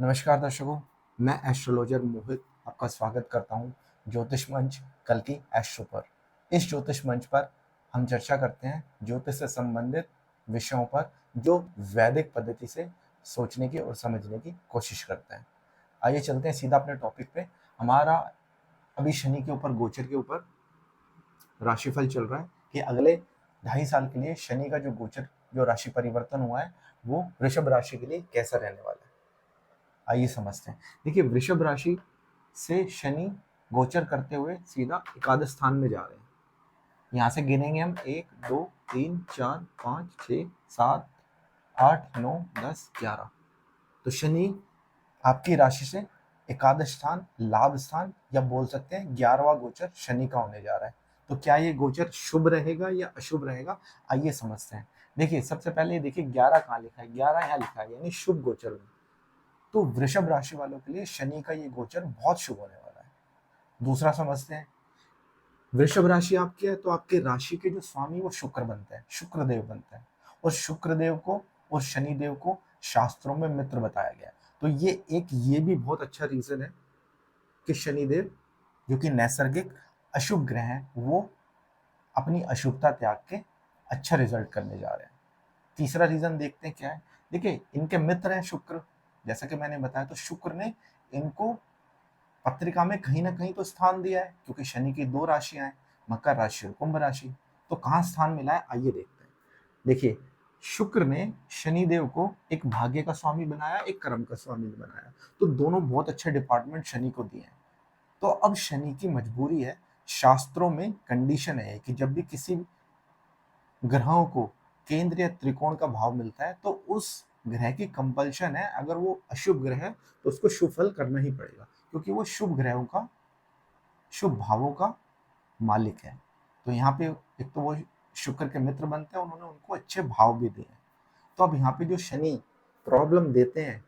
नमस्कार दर्शकों, मैं एस्ट्रोलॉजर मोहित आपका स्वागत करता हूं ज्योतिष मंच कल की एस्ट्रो पर। इस ज्योतिष मंच पर हम चर्चा करते हैं ज्योतिष से संबंधित विषयों पर जो वैदिक पद्धति से सोचने की और समझने की कोशिश करते हैं। आइए चलते हैं सीधा अपने टॉपिक पे। हमारा अभी शनि के ऊपर, गोचर के ऊपर राशिफल चल रहा है कि अगले 2.5 साल के लिए शनि का जो गोचर, जो राशि परिवर्तन हुआ है, वो वृषभ राशि के लिए कैसा रहने वाला है। आइए समझते हैं। देखिए, वृषभ राशि से शनि गोचर करते हुए सीधा एकादश स्थान में जा रहे हैं। यहाँ से गिनेंगे हम 1 2 3 4 5 6 7 8 9 10 11। तो शनि आपकी राशि से एकादश स्थान, लाभ स्थान, या बोल सकते हैं 11वां गोचर शनि का होने जा रहा है। तो क्या ये गोचर शुभ रहेगा या अशुभ रहेगा, आइए समझते हैं। देखिए, सबसे पहले देखिए 11 कहाँ लिखा है। 11 यहाँ लिखा है, यानी शुभ गोचर में। तो वृषभ राशि वालों के लिए शनि का ये गोचर बहुत शुभ होने वाला है। दूसरा समझते हैं, वृषभ राशि आपकी है तो आपके राशि के जो स्वामी वो शुक्र बनते हैं, शुक्रदेव बनते हैं। और शुक्रदेव को और शनिदेव को शास्त्रों में मित्र बताया गया है। तो ये भी बहुत अच्छा रीजन है कि शनिदेव, जो कि नैसर्गिक अशुभ ग्रह हैं, वो अपनी अशुभता त्याग के अच्छा रिजल्ट करने जा रहे हैं। तीसरा रीजन देखते हैं क्या है। देखिए, इनके मित्र हैं शुक्र, जैसा कि मैंने बताया। तो शुक्र ने इनको पत्रिका में कहीं ना कहीं तो स्थान दिया है, क्योंकि शनि की 2 राशियां हैं, मकर राशि और कुंभ राशि। तो कहाँ स्थान मिला है, आइए देखते हैं। देखिए, शुक्र ने शनिदेव को एक भाग्य का स्वामी बनाया, एक कर्म का स्वामी बनाया। तो दोनों बहुत अच्छे डिपार्टमेंट शनि को दिए हैं। तो अब शनि की मजबूरी है, शास्त्रों में कंडीशन है कि जब भी किसी ग्रहों को केंद्र या त्रिकोण का भाव मिलता है तो उस ग्रह की कंपल्शन है, अगर वो अशुभ ग्रह है तो उसको शुभ फल करना ही पड़ेगा, क्योंकि वो शुभ ग्रहों का, शुभ भावों का मालिक है। तो यहाँ पे एक तो वो शुक्र के मित्र बनते हैं, उन्होंने उनको अच्छे भाव भी दिए हैं। तो अब यहाँ पे जो शनि प्रॉब्लम देते हैं,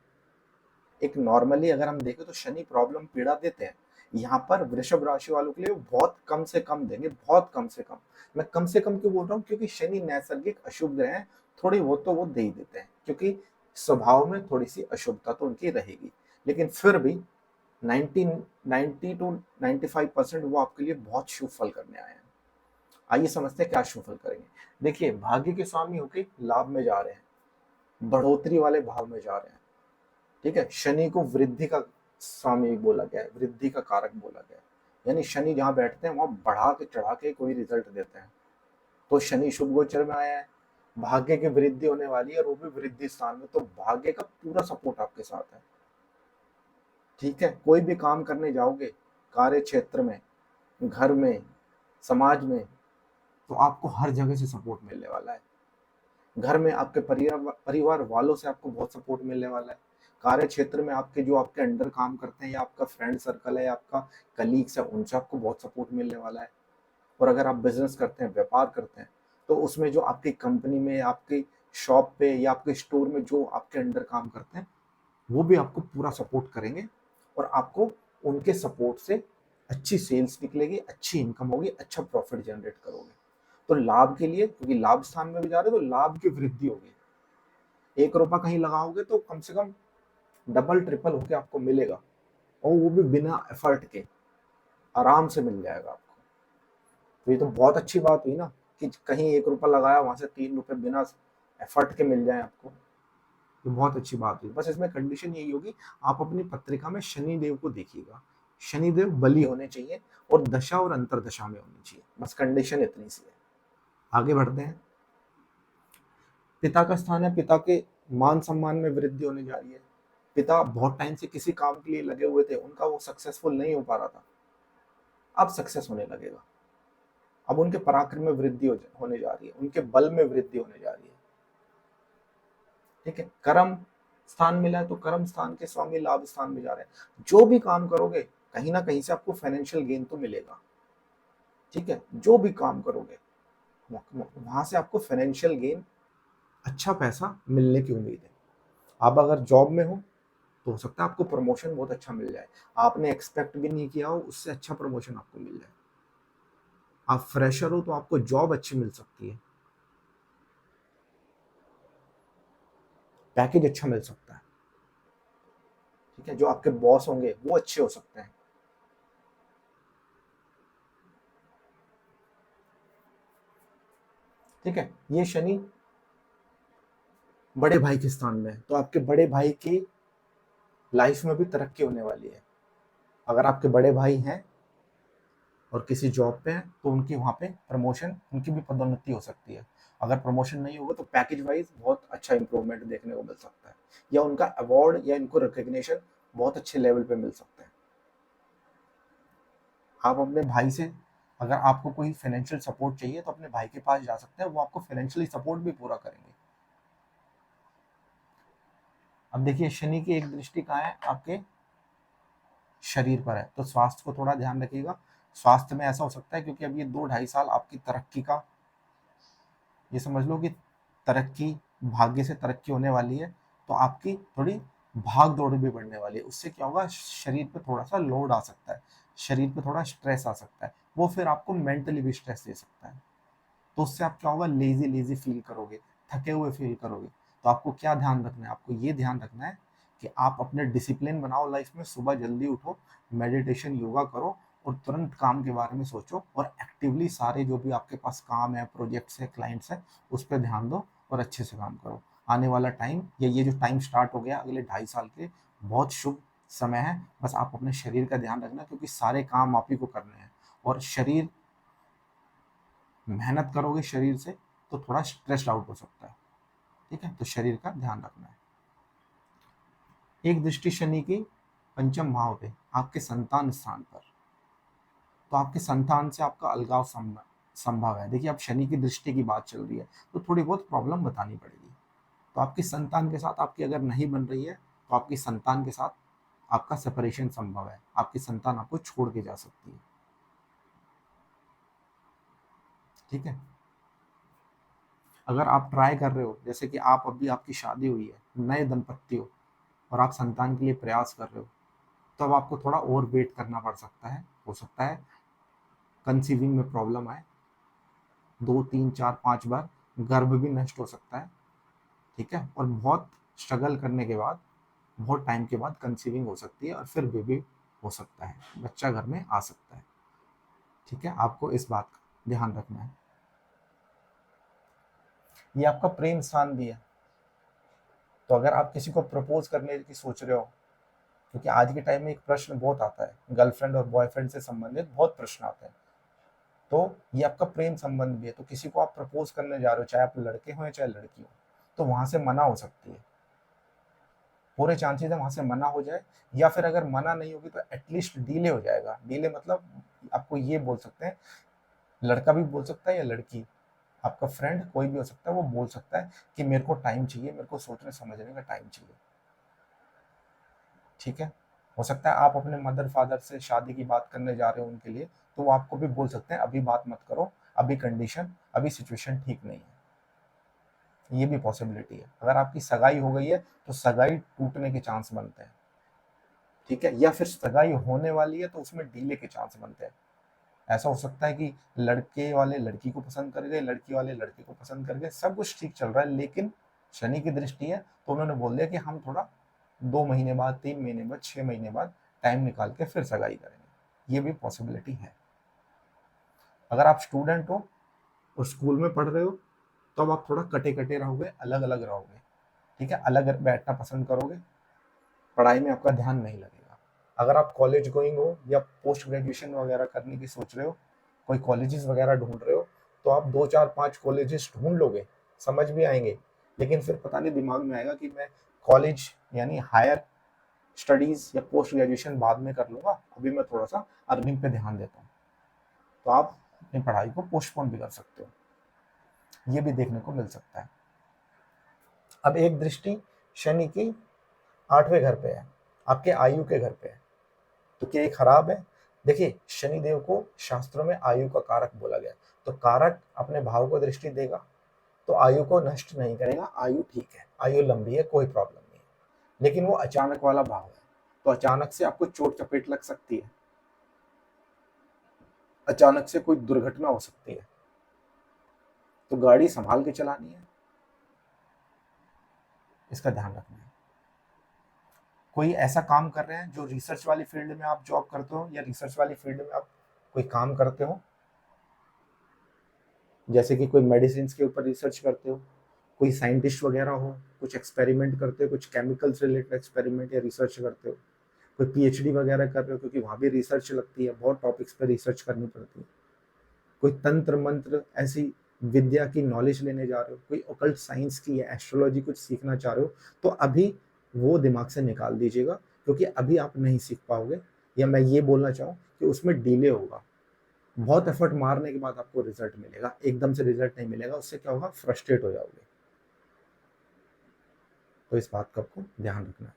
एक नॉर्मली अगर हम देखें तो शनि प्रॉब्लम पीड़ा देते हैं। यहाँ पर वृषभ राशि वालों के लिए वो बहुत कम से कम देंगे, बहुत कम से कम। मैं कम से कम क्यों बोल रहा हूँ, क्योंकि शनि नैसर्गिक अशुभ ग्रह है। थोड़ी वो तो वो दे ही देते हैं, क्योंकि स्वभाव में थोड़ी सी अशुभता तो उनकी रहेगी। लेकिन फिर भी 90 टू 95% वो आपके लिए बहुत शुभ फल करने आए हैं। आइए समझते हैं क्या शुभ फल करेंगे। देखिए, भाग्य के स्वामी होके लाभ में जा रहे हैं, बढ़ोतरी वाले भाव में जा रहे हैं। ठीक है, शनि को वृद्धि का स्वामी बोला गया है, वृद्धि का कारक बोला गया है। यानी शनि जहां बैठते हैं वहां बढ़ा के चढ़ा के कोई रिजल्ट देते हैं। तो शनि शुभ गोचर में आया है, भाग्य की वृद्धि होने वाली है, और वो भी वृद्धि स्थान में। तो भाग्य का पूरा सपोर्ट आपके साथ है। ठीक है, कोई भी काम करने जाओगे, कार्य क्षेत्र में, घर में, समाज में, तो आपको हर जगह से सपोर्ट मिलने वाला है। घर में आपके परिवार वालों से आपको बहुत सपोर्ट मिलने वाला है। कार्य क्षेत्र में आपके जो आपके अंडर काम करते हैं, या आपका फ्रेंड सर्कल है, या आपका कलीग्स है, उनसे आपको बहुत सपोर्ट मिलने वाला है। और अगर आप बिजनेस करते हैं, व्यापार करते हैं, तो उसमें जो आपकी कंपनी में, आपकी शॉप पे या आपके स्टोर में जो आपके अंडर काम करते हैं, वो भी आपको पूरा सपोर्ट करेंगे। और आपको उनके सपोर्ट से अच्छी सेल्स निकलेगी, अच्छी इनकम होगी, अच्छा प्रॉफिट जनरेट करोगे। तो लाभ के लिए, क्योंकि लाभ स्थान में भी जा रहे हो, तो लाभ की वृद्धि होगी। 1 रुपया कहीं लगाओगे तो कम से कम डबल ट्रिपल होके आपको मिलेगा, और वो भी बिना एफर्ट के आराम से मिल जाएगा आपको। तो ये तो बहुत अच्छी बात हुई ना, कि कहीं 1 रुपया लगाया, वहां से 3 रुपए बिना एफर्ट के मिल जाए आपको। ये बहुत अच्छी बात हुई। बस इसमें कंडीशन यही होगी, आप अपनी पत्रिका में शनिदेव को देखिएगा, शनिदेव बली होने चाहिए, और दशा और अंतरदशा में होनी चाहिए। बस कंडीशन इतनी सी है। आगे बढ़ते हैं। पिता का स्थान है, पिता के मान सम्मान में वृद्धि होने जा रही है। पिता बहुत टाइम से किसी काम के लिए लगे हुए थे, उनका वो सक्सेसफुल नहीं हो पा रहा था, अब सक्सेस होने लगेगा। अब उनके पराक्रम में वृद्धि होने जा रही है, उनके बल में वृद्धि होने जा रही है। ठीक है, कर्म स्थान मिला है, तो कर्म स्थान के स्वामी लाभ स्थान में जा रहे हैं। जो भी काम करोगे, कहीं ना कहीं से आपको फाइनेंशियल गेन तो मिलेगा। ठीक है, जो भी काम करोगे वहां से आपको फाइनेंशियल गेन, अच्छा पैसा मिलने की उम्मीद है। आप अगर जॉब में हो तो हो सकता है आपको प्रमोशन बहुत अच्छा मिल जाए, आपने एक्सपेक्ट भी नहीं किया हो, उससे अच्छा प्रमोशन आपको मिल जाए। आप फ्रेशर हो तो आपको जॉब अच्छी मिल सकती है, पैकेज अच्छा मिल सकता है। ठीक है, जो आपके बॉस होंगे वो अच्छे हो सकते हैं। ठीक है, ये शनि बड़े भाई के स्थान में है, तो आपके बड़े भाई की लाइफ में भी तरक्की होने वाली है। अगर आपके बड़े भाई हैं और किसी जॉब पे हैं तो उनकी वहाँ पे प्रमोशन, उनकी भी पदोन्नति हो सकती है। अगर प्रमोशन नहीं होगा तो पैकेज वाइज बहुत अच्छा इंप्रूवमेंट देखने को मिल सकता है, या उनका अवार्ड या इनको रिकग्निशन बहुत अच्छे लेवल पे मिल सकता है। आप अपने भाई से, अगर आपको कोई फाइनेंशियल सपोर्ट चाहिए तो अपने भाई के पास जा सकते हैं, वो आपको फाइनेंशियली सपोर्ट भी पूरा करेंगे। अब देखिए, शनि की एक दृष्टि कहाँ है, आपके शरीर पर है, तो स्वास्थ्य को थोड़ा ध्यान रखिएगा। स्वास्थ्य में ऐसा हो सकता है, क्योंकि अब ये 2 ढाई साल आपकी तरक्की का, ये समझ लो कि तरक्की, भाग्य से तरक्की होने वाली है, तो आपकी थोड़ी भाग दौड़ भी बढ़ने वाली है। उससे क्या होगा, शरीर पे थोड़ा सा लोड आ सकता है, शरीर पे थोड़ा स्ट्रेस आ सकता है, वो फिर आपको मेंटली भी स्ट्रेस दे सकता है। तो उससे आप क्या होगा, लेजी लेजी फील करोगे, थके हुए फील करोगे। तो आपको क्या ध्यान रखना है, आपको ये ध्यान रखना है कि आप अपने डिसिप्लिन बनाओ लाइफ में, सुबह जल्दी उठो, मेडिटेशन योगा करो, और तुरंत काम के बारे में सोचो, और एक्टिवली सारे जो भी आपके पास काम है, प्रोजेक्ट्स है, क्लाइंट्स है, उस पर ध्यान दो और अच्छे से काम करो। आने वाला टाइम, या ये जो टाइम स्टार्ट हो गया अगले 2.5 साल के, बहुत शुभ समय है। बस आप अपने शरीर का ध्यान रखना, क्योंकि सारे काम आप ही को करने हैं, और शरीर, मेहनत करोगे शरीर से तो थोड़ा स्ट्रेस्ड आउट हो सकता है। ठीक है, तो शरीर का ध्यान रखना है। एक दृष्टि शनि की पंचम भाव पे, आपके संतान स्थान पर, तो आपके संतान से आपका अलगाव संभव है। देखिए, अब शनि की दृष्टि की बात चल रही है, तो थोड़ी बहुत प्रॉब्लम बतानी पड़ेगी। तो आपकी संतान के साथ आपकी अगर नहीं बन रही है, तो आपकी संतान के साथ आपका सेपरेशन संभव है, आपकी संतान आपको छोड़ के जा सकती है। ठीक है, अगर आप ट्राई कर रहे हो, जैसे कि आप अभी, आपकी शादी हुई है, नए दंपत्ति हो, और आप संतान के लिए प्रयास कर रहे हो, तो अब आपको थोड़ा और वेट करना पड़ सकता है। हो सकता है कंसीविंग में प्रॉब्लम आए, 2 3 4 5 बार गर्भ भी नष्ट हो सकता है। ठीक है, और बहुत स्ट्रगल करने के बाद, बहुत टाइम के बाद कंसीविंग हो सकती है, और फिर बेबी हो सकता है, बच्चा घर में आ सकता है। ठीक है, आपको इस बात का ध्यान रखना है। ये आपका प्रेम स्थान भी है, तो अगर आप किसी को प्रपोज करने की सोच रहे हो, क्योंकि आज के टाइम में एक प्रश्न बहुत आता है, गर्लफ्रेंड और बॉयफ्रेंड से संबंधित बहुत प्रश्न आते हैं, तो ये आपका प्रेम संबंध भी है। तो किसी को आप प्रपोज करने जा रहे हो, चाहे आप लड़के हो या चाहे लड़की हो, तो वहां से मना हो सकती है, पूरे चांसेस है वहां से मना हो जाए, या फिर अगर मना नहीं होगी तो एटलीस्ट डिले हो जाएगा। डिले मतलब आपको ये बोल सकते हैं, लड़का भी बोल सकता है या लड़की, आपका फ्रेंड कोई भी हो सकता है, वो बोल सकता है कि मेरे को टाइम चाहिए, मेरे को सोचने समझने का टाइम चाहिए। ठीक है, हो सकता है आप अपने मदर फादर से शादी की बात करने जा रहे हो उनके लिए, तो वो आपको भी बोल सकते हैं अभी बात मत करो, अभी कंडीशन, अभी सिचुएशन ठीक नहीं है। ये भी पॉसिबिलिटी है। अगर आपकी सगाई हो गई है तो सगाई टूटने के चांस बनते हैं। ठीक है, या फिर सगाई होने वाली है तो उसमें डीले के चांस बनते हैं। ऐसा हो सकता है कि लड़के वाले लड़की को पसंद कर गए, लड़की वाले लड़के को पसंद कर गए, सब कुछ ठीक चल रहा है, लेकिन शनि की दृष्टि है, तो उन्होंने बोल दिया कि हम थोड़ा 2 महीने बाद, 3 महीने बाद, 6 महीने बाद टाइम निकाल के फिर सगाई करेंगे। ये भी पॉसिबिलिटी है। अगर आप स्टूडेंट हो और स्कूल में पढ़ रहे हो, तो अब आप थोड़ा कटे कटे रहोगे, अलग अलग रहोगे। ठीक है, अलग बैठना पसंद करोगे, पढ़ाई में आपका ध्यान नहीं लगेगा। अगर आप कॉलेज गोइंग हो या पोस्ट ग्रेजुएशन वगैरह करने की सोच रहे हो, कोई कॉलेजेस वगैरह ढूंढ रहे हो, तो आप 2 4 5 कॉलेजेस ढूंढ लोगे, समझ भी आएंगे, लेकिन फिर पता नहीं दिमाग में आएगा कि मैं कॉलेज यानी हायर स्टडीज या पोस्ट ग्रेजुएशन बाद में कर लूंगा, अभी मैं थोड़ा सा अर्निंग पे ध्यान देता हूँ। तो आप अपनी पढ़ाई को पोस्टपोन भी कर सकते हो, ये भी देखने को मिल सकता है। अब एक दृष्टि शनि की 8वें घर पे है, आपके आयु के घर पे है, तो क्या ये खराब है? देखिए, शनिदेव को शास्त्रों में आयु का कारक बोला गया, तो कारक अपने भाव को दृष्टि देगा, तो आयु को नष्ट नहीं करेगा, आयु ठीक है, आयु लंबी है, कोई प्रॉब्लम नहीं है। लेकिन वो अचानक वाला भाव है, तो अचानक से आपको चोट चपेट लग सकती है, अचानक से कोई दुर्घटना हो सकती है, तो गाड़ी संभाल के चलानी है, इसका ध्यान रखना है। कोई ऐसा काम कर रहे हैं जो रिसर्च वाली फील्ड में आप जॉब करते हो या रिसर्च वाली फील्ड में आप कोई काम करते हो, जैसे कि कोई मेडिसिन के ऊपर रिसर्च करते हो, कोई साइंटिस्ट वगैरह हो, कुछ एक्सपेरिमेंट करते हो, कुछ केमिकल्स रिलेटेड एक्सपेरिमेंट या रिसर्च करते हो, कोई पीएचडी वगैरह कर रहे हो क्योंकि वहाँ भी रिसर्च लगती है, बहुत टॉपिक्स पे रिसर्च करनी पड़ती है, कोई तंत्र मंत्र ऐसी विद्या की नॉलेज लेने जा रहे हो, कोई ओकल्ट साइंस की या एस्ट्रोलॉजी कुछ सीखना चाह रहे हो, तो अभी वो दिमाग से निकाल दीजिएगा, क्योंकि अभी आप नहीं सीख पाओगे, या मैं ये बोलना चाहूँ कि उसमें डिले होगा। बहुत एफर्ट मारने के बाद आपको रिजल्ट मिलेगा, एकदम से रिजल्ट नहीं मिलेगा, उससे क्या होगा, फ्रस्ट्रेट हो जाओगे। तो इस बात का आपको ध्यान रखना है।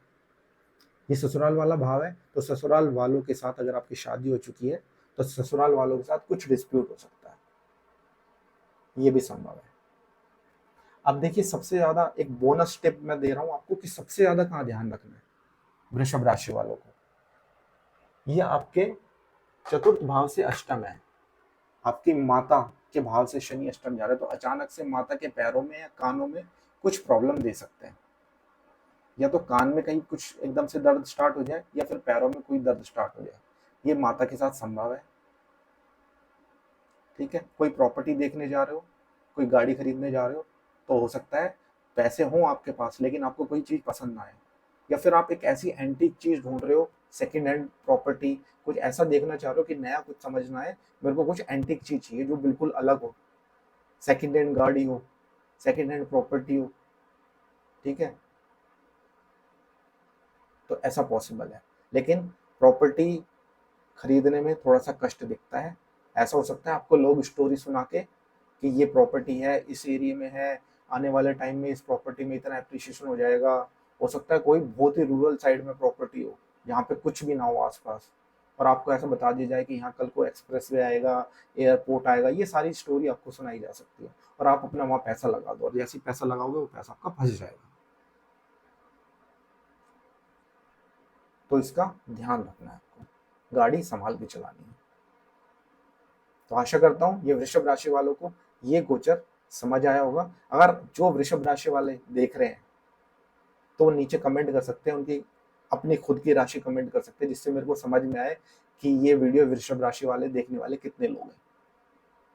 ये ससुराल वाला भाव है, तो ससुराल वालों के साथ अगर आपकी शादी हो चुकी है तो ससुराल वालों के साथ कुछ डिस्प्यूट हो सकता है, ये भी संभव है। अब देखिए, सबसे ज्यादा एक बोनस टिप मैं दे रहा हूं आपको कि सबसे ज्यादा कहाँ ध्यान रखना है वृषभ राशि वालों को। ये आपके चतुर्थ भाव से अष्टम है, आपकी माता के भाव से शनि अष्टम जा रहे हैं, तो अचानक से माता के पैरों में या कानों में कुछ प्रॉब्लम दे सकते हैं, या तो कान में कहीं कुछ एकदम से दर्द स्टार्ट हो जाए या फिर पैरों में कोई दर्द स्टार्ट हो जाए, ये माता के साथ संभव है। ठीक है, कोई प्रॉपर्टी देखने जा रहे हो, कोई गाड़ी खरीदने जा रहे हो, तो हो सकता है पैसे हों आपके पास लेकिन आपको कोई चीज पसंद ना आए, या फिर आप एक ऐसी एंटीक चीज ढूंढ रहे हो, सेकंड हैंड प्रॉपर्टी, कुछ ऐसा देखना चाह रहे हो कि नया कुछ समझ ना आए, मेरे को कुछ एंटीक चीज चाहिए जो बिल्कुल अलग हो, सेकंड हैंड गाड़ी हो, सेकंड हैंड प्रॉपर्टी हो। ठीक है, तो ऐसा पॉसिबल है, लेकिन प्रॉपर्टी खरीदने में थोड़ा सा कष्ट दिखता है। ऐसा हो सकता है आपको लोग स्टोरी सुना के कि ये प्रॉपर्टी है, इस एरिया में है, आने वाले टाइम में इस प्रॉपर्टी में इतना एप्रिशिएशन हो जाएगा। हो सकता है कोई बहुत ही रूरल साइड में प्रॉपर्टी हो जहाँ पे कुछ भी ना हो आसपास, और आपको ऐसा बता दिया जाए कि यहाँ कल को एक्सप्रेस वे आएगा, एयरपोर्ट आएगा, ये सारी स्टोरी आपको सुनाई जा सकती है, और आप अपना वहाँ पैसा लगा दो, और जैसे ही पैसा लगाओगे वो पैसा आपका फंस जाएगा। तो इसका ध्यान रखना है आपको, गाड़ी संभाल के चलानी है। तो आशा करता हूँ ये वृषभ राशि वालों को ये गोचर समझ आया होगा। अगर जो वृषभ राशि वाले देख रहे हैं तो वो नीचे कमेंट कर सकते हैं, उनकी अपनी खुद की राशि कमेंट कर सकते हैं, जिससे मेरे को समझ में आए कि ये वीडियो वृषभ राशि वाले देखने वाले कितने लोग हैं।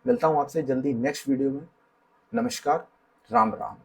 मिलता हूँ आपसे जल्दी नेक्स्ट वीडियो में। नमस्कार, राम राम।